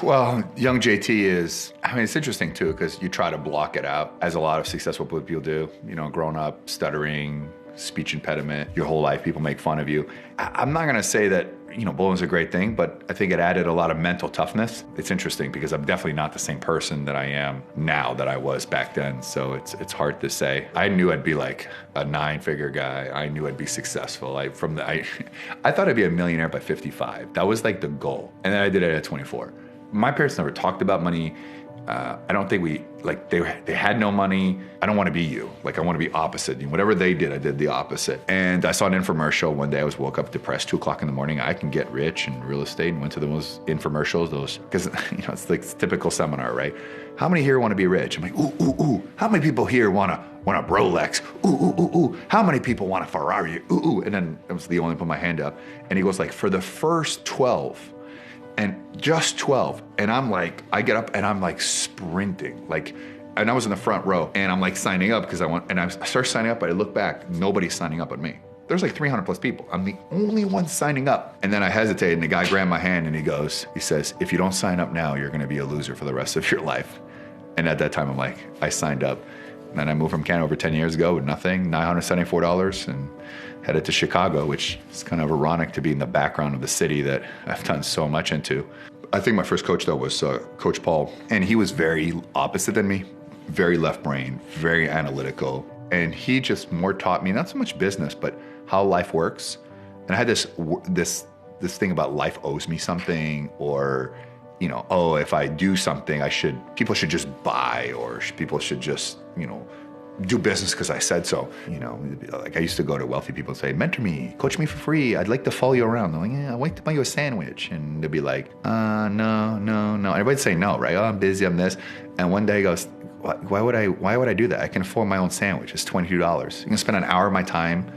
Well, young JT is, I mean, it's interesting too, because you try to block it out, as a lot of successful people do. You know, growing up, stuttering, speech impediment, your whole life, people make fun of you. I'm not gonna say that, you know, bowling's a great thing, but I think it added a lot of mental toughness. It's interesting because I'm definitely not the same person that I am now that I was back then. So it's hard to say. I knew I'd be like a 9-figure guy. I knew I'd be successful. I thought I'd be a millionaire by 55. That was like the goal. And then I did it at 24. My parents never talked about money. I don't think they had no money. I don't want to be you. Like, I want to be opposite. Whatever they did, I did the opposite. And I saw an infomercial one day. I woke up depressed, 2 o'clock in the morning. I can get rich in real estate, and went to those infomercials, because, you know, it's like typical seminar, right? How many here want to be rich? I'm like, ooh, ooh, ooh. How many people here want a Rolex? Ooh, ooh, ooh, ooh. How many people want a Ferrari? Ooh, ooh. And then I was the only one to put my hand up. And he goes like, for the first 12, and just 12. And I'm like, I get up and I'm like sprinting. And I was in the front row and I'm like signing up because I start signing up, but I look back, nobody's signing up but me. There's like 300 plus people. I'm the only one signing up. And then I hesitated and the guy grabbed my hand and he says, if you don't sign up now, you're gonna be a loser for the rest of your life. And at that time, I'm like, I signed up. And then I moved from Canada over 10 years ago with nothing, $974, and headed to Chicago, which is kind of ironic to be in the background of the city that I've done so much into. I think my first coach, though, was Coach Paul. And he was very opposite than me, very left brain, very analytical. And he just more taught me, not so much business, but how life works. And I had this thing about life owes me something, or, you know, oh, if I do something, people should just buy, or people should just, you know, do business because I said so. You know, like I used to go to wealthy people and say, mentor me, coach me for free. I'd like to follow you around. They're like, yeah, I'd like to buy you a sandwich. And they'd be like, no. Everybody'd say no, right? Oh, I'm busy, I'm this. And one day he goes, why would I do that? I can afford my own sandwich. It's $22. You can spend an hour of my time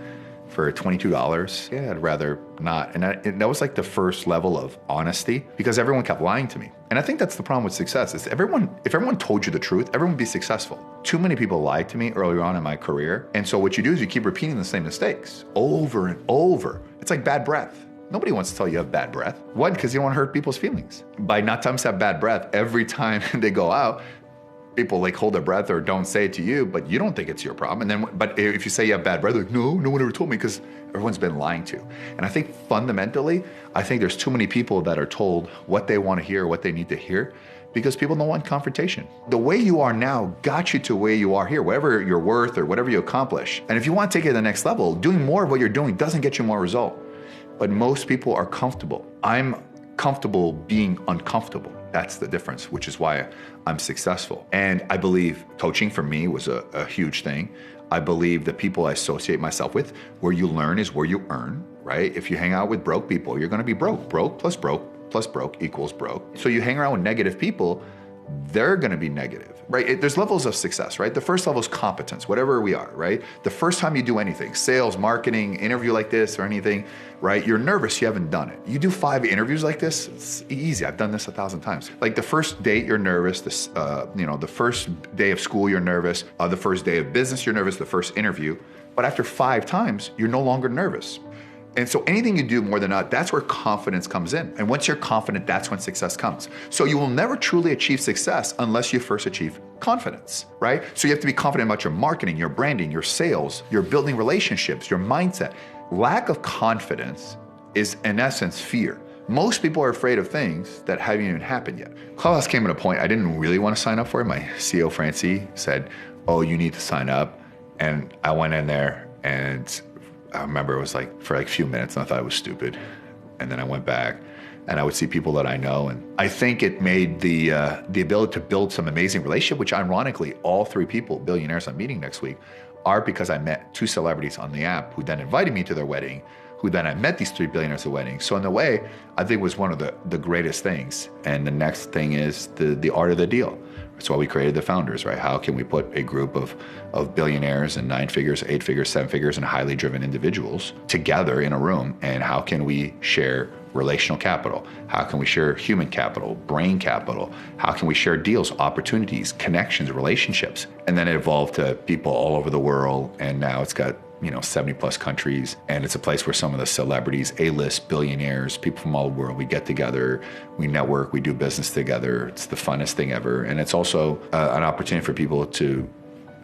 for $22. Yeah, I'd rather not. And that was like the first level of honesty, because everyone kept lying to me. And I think that's the problem with success, is if everyone told you the truth, everyone would be successful. Too many people lied to me earlier on in my career. And so what you do is you keep repeating the same mistakes over and over. It's like bad breath. Nobody wants to tell you have bad breath. One, because you don't want to hurt people's feelings. By not telling them to have bad breath, every time they go out, people like hold their breath or don't say it to you, but you don't think it's your problem. And then, but if you say you have bad breath, like, no one ever told me, because everyone's been lying to. And I think fundamentally, I think there's too many people that are told what they want to hear, what they need to hear, because people don't want confrontation. The way you are now got you to where you are here, whatever you're worth or whatever you accomplish. And if you want to take it to the next level, doing more of what you're doing doesn't get you more result. But most people are comfortable. I'm comfortable being uncomfortable. That's the difference, which is why I'm successful. And I believe coaching for me was a huge thing. I believe the people I associate myself with, where you learn is where you earn, right? If you hang out with broke people, you're gonna be broke. Broke plus broke equals broke. So you hang around with negative people, they're gonna be negative, right? There's levels of success, right? The first level is competence, whatever we are, right? The first time you do anything, sales, marketing, interview like this or anything, right? You're nervous, you haven't done it. You do 5 interviews like this, it's easy. I've done this 1,000 times. Like the first date, you're nervous. The first day of school, you're nervous. The first day of business, you're nervous. The first interview. But after 5 times, you're no longer nervous. And so anything you do more than that, that's where confidence comes in. And once you're confident, that's when success comes. So you will never truly achieve success unless you first achieve confidence, right? So you have to be confident about your marketing, your branding, your sales, your building relationships, your mindset. Lack of confidence is, in essence, fear. Most people are afraid of things that haven't even happened yet. Clubhouse came at a point I didn't really want to sign up for it. My CEO, Francie, said, oh, you need to sign up. And I went in there, and I remember it was like for like a few minutes, and I thought it was stupid. And then I went back and I would see people that I know. And I think it made the ability to build some amazing relationship, which ironically, all 3 people, billionaires I'm meeting next week, are because I met 2 celebrities on the app who then invited me to their wedding, who then I met these 3 billionaires at the wedding. So in a way, I think it was one of the greatest things. And the next thing is the art of the deal. That's why we created the Founders, right? How can we put a group of billionaires and 9 figures, 8 figures, 7 figures, and highly driven individuals together in a room? And how can we share relational capital? How can we share human capital, brain capital? How can we share deals, opportunities, connections, relationships? And then it evolved to people all over the world. And now it's got 70 plus countries. And it's a place where some of the celebrities, A-list, billionaires, people from all over the world, we get together, we network, we do business together. It's the funnest thing ever. And it's also an opportunity for people to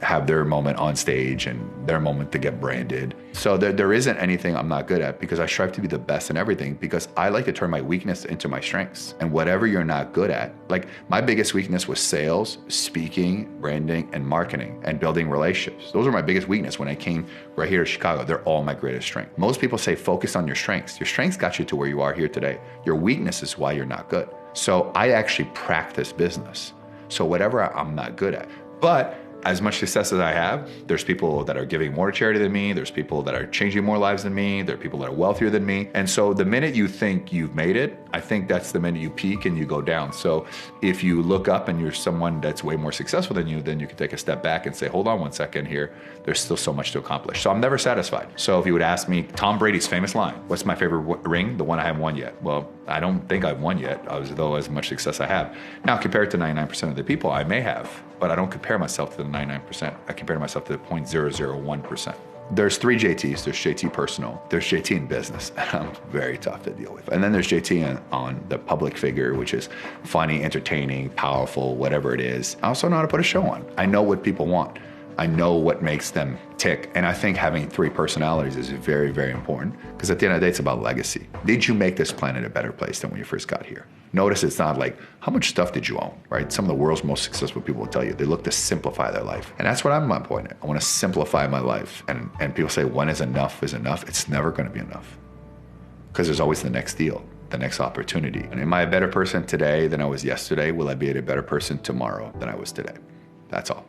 have their moment on stage and their moment to get branded. So there isn't anything I'm not good at, because I strive to be the best in everything, because I like to turn my weakness into my strengths. And whatever you're not good at, like my biggest weakness was sales, speaking, branding, and marketing, and building relationships. Those are my biggest weakness when I came right here to Chicago. They're all my greatest strength. Most people say focus on your strengths. Your strengths got you to where you are here today. Your weakness is why you're not good. So I actually practice business. So whatever I'm not good at. But as much success as I have, there's people that are giving more charity than me. There's people that are changing more lives than me. There are people that are wealthier than me. And so the minute you think you've made it, I think that's the minute you peak and you go down. So if you look up and you're someone that's way more successful than you, then you can take a step back and say, hold on one second here. There's still so much to accomplish. So I'm never satisfied. So if you would ask me, Tom Brady's famous line, what's my favorite ring? The one I haven't won yet. Well, I don't think I've won yet, though as much success I have. Now, compared to 99% of the people, I may have, but I don't compare myself to the 99%. I compare myself to the 0.001%. There's three JTs. There's JT personal. There's JT in business. I'm very tough to deal with. And then there's JT on the public figure, which is funny, entertaining, powerful, whatever it is. I also know how to put a show on. I know what people want. I know what makes them tick. And I think having three personalities is very, very important, because at the end of the day, it's about legacy. Did you make this planet a better place than when you first got here? Notice it's not like, how much stuff did you own, right? Some of the world's most successful people will tell you, they look to simplify their life. And that's what I'm my point at. I want to simplify my life. And people say, when is enough is enough? It's never going to be enough, because there's always the next deal, the next opportunity. And am I a better person today than I was yesterday? Will I be a better person tomorrow than I was today? That's all.